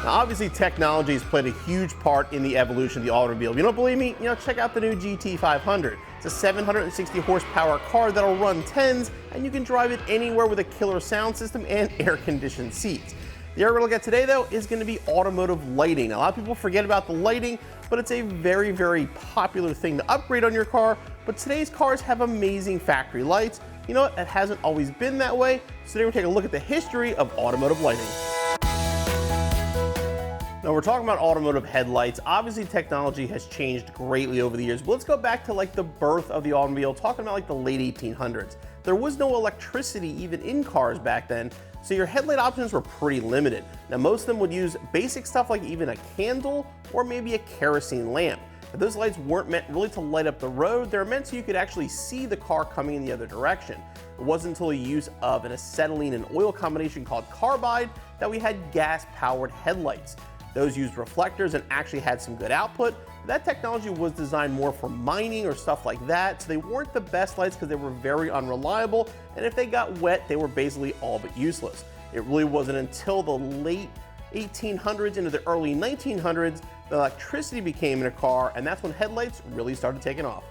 Now, obviously, technology has played a huge part in the evolution of the automobile. If you don't believe me, check out the new GT500. It's a 760 horsepower car that'll run tens, and you can drive it anywhere with a killer sound system and air-conditioned seats. The area we're looking at today, though, is going to be automotive lighting. Now, a lot of people forget about the lighting, but it's a very, very popular thing to upgrade on your car. But today's cars have amazing factory lights. You know what? It hasn't always been that way. So today we're taking a look at the history of automotive lighting. Now, we're talking about automotive headlights. Obviously, technology has changed greatly over the years. But let's go back to the birth of the automobile, talking about the late 1800s. There was no electricity even in cars back then, so your headlight options were pretty limited. Now, most of them would use basic stuff like even a candle or maybe a kerosene lamp. But those lights weren't meant really to light up the road. They're meant so you could actually see the car coming in the other direction. It wasn't until the use of an acetylene and oil combination called carbide that we had gas-powered headlights. Those used reflectors and actually had some good output. That technology was designed more for mining or stuff like that, so they weren't the best lights because they were very unreliable, and if they got wet, they were basically all but useless. It really wasn't until the late 1800s into the early 1900s that electricity became in a car, and that's when headlights really started taking off.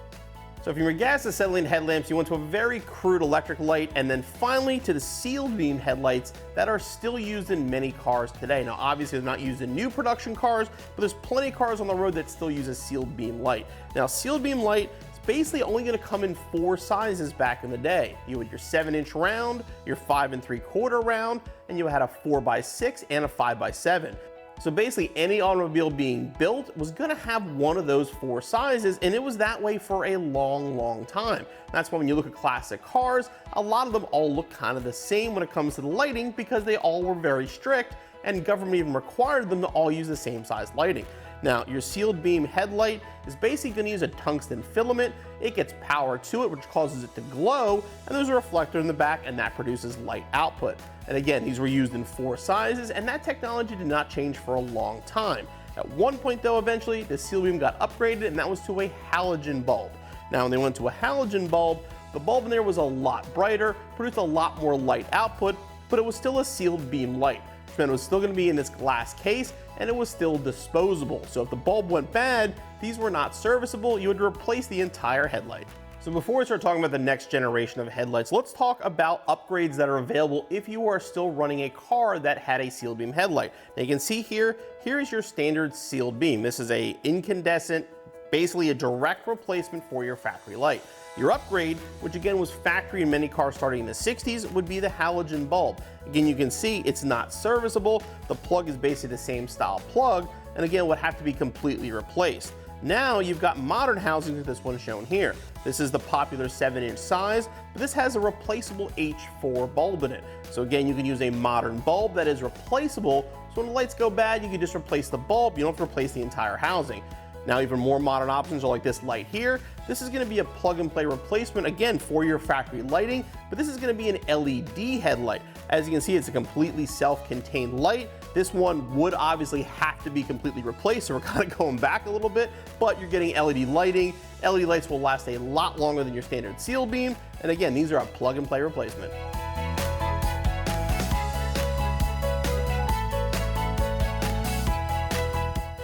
So from your gas acetylene headlamps, you went to a very crude electric light, and then finally to the sealed beam headlights that are still used in many cars today. Now, obviously, they're not used in new production cars, but there's plenty of cars on the road that still use a sealed beam light. Now, sealed beam light is basically only going to come in 4 sizes back in the day. You had your 7-inch round, your 5 3/4 round, and you had a 4x6 and a 5x7. So basically, any automobile being built was going to have one of those 4 sizes, and it was that way for a long, long time. That's why when you look at classic cars, a lot of them all look kind of the same when it comes to the lighting because they all were very strict, and government even required them to all use the same size lighting. Now, your sealed beam headlight is basically going to use a tungsten filament. It gets power to it, which causes it to glow, and there's a reflector in the back, and that produces light output. And again, these were used in 4 sizes, and that technology did not change for a long time. At one point, though, eventually, the sealed beam got upgraded, and that was to a halogen bulb. Now, when they went to a halogen bulb, the bulb in there was a lot brighter, produced a lot more light output, but it was still a sealed beam light. It was still going to be in this glass case, and it was still disposable. So if the bulb went bad, these were not serviceable. You had to replace the entire headlight. So before we start talking about the next generation of headlights, let's talk about upgrades that are available if you are still running a car that had a sealed beam headlight. Now you can see here is your standard sealed beam. This is a incandescent, basically a direct replacement for your factory light. Your upgrade, which again was factory in many cars starting in the 60s, would be the halogen bulb. Again, you can see it's not serviceable. The plug is basically the same style plug, and again, would have to be completely replaced. Now you've got modern housings like this one shown here. This is the popular 7-inch size, but this has a replaceable H4 bulb in it. So again, you can use a modern bulb that is replaceable, so when the lights go bad, you can just replace the bulb. You don't have to replace the entire housing. Now, even more modern options are like this light here. This is going to be a plug-and-play replacement, again, for your factory lighting, but this is going to be an LED headlight. As you can see, it's a completely self-contained light. This one would obviously have to be completely replaced, so we're kind of going back a little bit, but you're getting LED lighting. LED lights will last a lot longer than your standard sealed beam, and again, these are a plug-and-play replacement.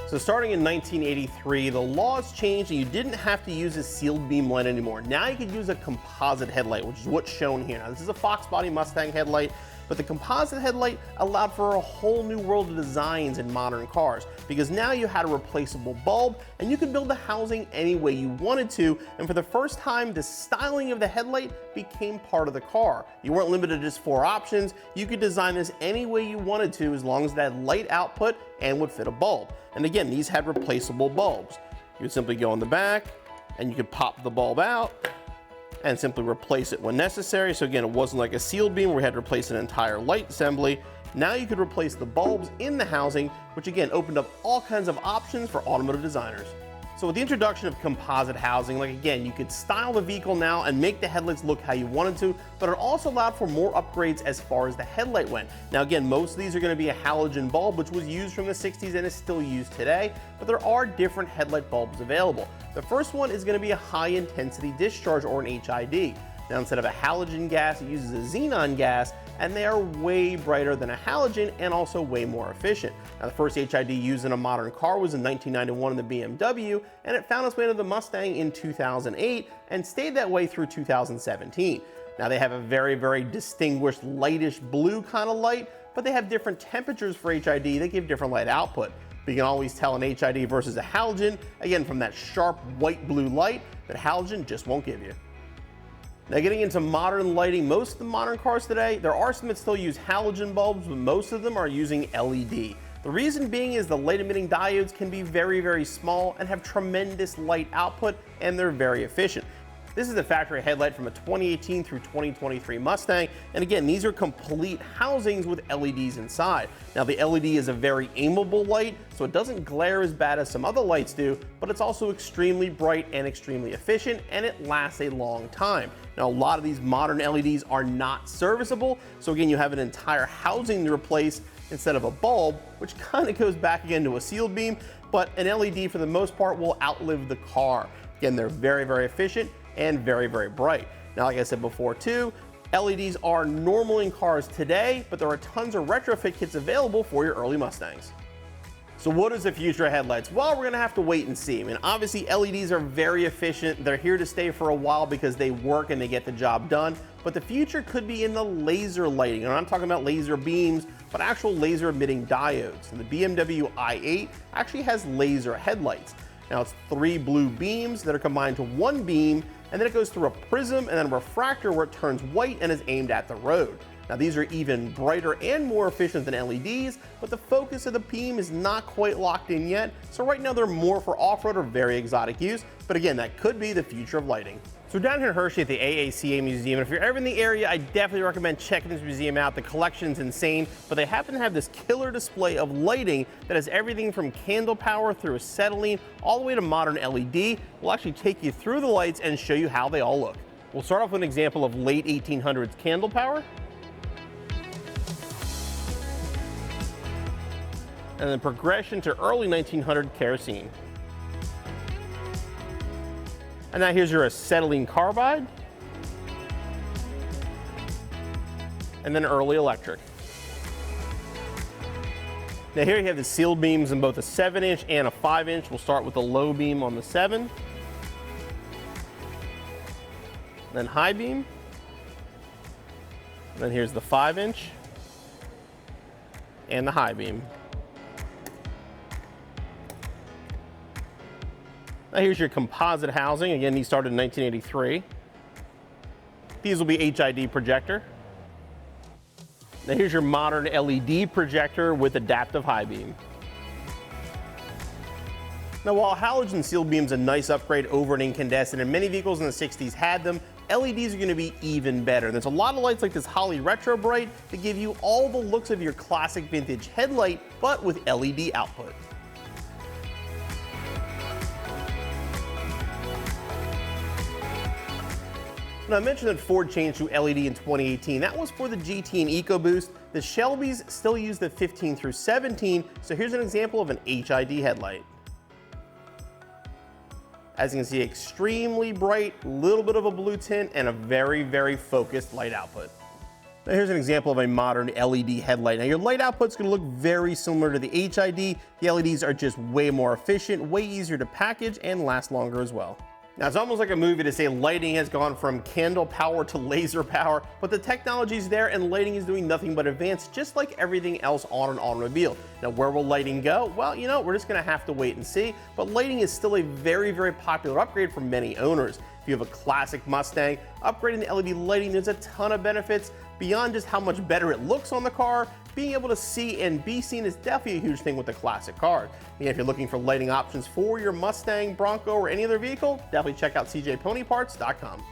So starting in 1983, the laws changed and you didn't have to use a sealed beam light anymore. Now you could use a composite headlight, which is what's shown here. Now this is a Fox body Mustang headlight, but the composite headlight allowed for a whole new world of designs in modern cars because now you had a replaceable bulb and you could build the housing any way you wanted to, and for the first time, the styling of the headlight became part of the car. You weren't limited to just 4 options. You could design this any way you wanted to as long as it had light output and would fit a bulb. And again, these had replaceable bulbs. You would simply go in the back and you could pop the bulb out and simply replace it when necessary. So again, it wasn't like a sealed beam where we had to replace an entire light assembly. Now you could replace the bulbs in the housing, which again opened up all kinds of options for automotive designers. So with the introduction of composite housing, again, you could style the vehicle now and make the headlights look how you wanted to, but it also allowed for more upgrades as far as the headlight went. Now again, most of these are going to be a halogen bulb, which was used from the 60s and is still used today, but there are different headlight bulbs available. The first one is going to be a high intensity discharge, or an HID. Now, instead of a halogen gas, it uses a xenon gas, and they are way brighter than a halogen and also way more efficient. Now, the first HID used in a modern car was in 1991 in the BMW, and it found its way into the Mustang in 2008 and stayed that way through 2017. Now, they have a very, very distinguished lightish blue kind of light, but they have different temperatures for HID that give different light output. But you can always tell an HID versus a halogen, again, from that sharp white-blue light that halogen just won't give you. Now, getting into modern lighting, most of the modern cars today, there are some that still use halogen bulbs, but most of them are using LED. The reason being is the light-emitting diodes can be very, very small and have tremendous light output, and they're very efficient. This is the factory headlight from a 2018 through 2023 Mustang, and again, these are complete housings with LEDs inside. Now, the LED is a very aimable light, so it doesn't glare as bad as some other lights do, but it's also extremely bright and extremely efficient, and it lasts a long time. Now, a lot of these modern LEDs are not serviceable, so again, you have an entire housing to replace instead of a bulb, which kind of goes back again to a sealed beam, but an LED for the most part will outlive the car. Again, they're very, very efficient and very, very bright. Now, like I said before too, LEDs are normal in cars today, but there are tons of retrofit kits available for your early Mustangs. So what is the future of headlights? Well, we're gonna have to wait and see. I mean, obviously LEDs are very efficient. They're here to stay for a while because they work and they get the job done. But the future could be in the laser lighting. And I'm talking about laser beams, but actual laser emitting diodes. And the BMW i8 actually has laser headlights. Now, it's 3 blue beams that are combined to 1 beam, and then it goes through a prism and then a refractor where it turns white and is aimed at the road. Now, these are even brighter and more efficient than LEDs, but the focus of the beam is not quite locked in yet, so right now they're more for off-road or very exotic use, but again, that could be the future of lighting. So we're down here in Hershey at the AACA Museum, and if you're ever in the area, I definitely recommend checking this museum out. The collection's insane, but they happen to have this killer display of lighting that has everything from candle power through acetylene all the way to modern LED. We'll actually take you through the lights and show you how they all look. We'll start off with an example of late 1800s candle power. And then progression to early 1900 kerosene. And now here's your acetylene carbide. And then early electric. Now here you have the sealed beams in both a 7-inch and a 5-inch. We'll start with the low beam on the 7. Then high beam. And then here's the 5-inch and the high beam. Now here's your composite housing. Again, these started in 1983. These will be HID projector. Now here's your modern LED projector with adaptive high beam. Now, while halogen sealed beam's a nice upgrade over an incandescent, and many vehicles in the 60s had them, LEDs are going to be even better. There's a lot of lights like this Holly Retro Bright that give you all the looks of your classic vintage headlight, but with LED output. Now, I mentioned that Ford changed to LED in 2018. That was for the GT and EcoBoost. The Shelbys still use the 15 through 17, so here's an example of an HID headlight. As you can see, extremely bright, little bit of a blue tint, and a very, very focused light output. Now here's an example of a modern LED headlight. Now your light output's gonna look very similar to the HID. The LEDs are just way more efficient, way easier to package, and last longer as well. Now, it's almost like a movie to say lighting has gone from candle power to laser power, but the technology's there and lighting is doing nothing but advance, just like everything else on an automobile. Now, where will lighting go? Well, you know, we're just gonna have to wait and see, but lighting is still a very, very popular upgrade for many owners. If you have a classic Mustang, upgrading the LED lighting, there's a ton of benefits beyond just how much better it looks on the car. Being able to see and be seen is definitely a huge thing with the classic cars. And if you're looking for lighting options for your Mustang, Bronco, or any other vehicle, definitely check out cjponyparts.com.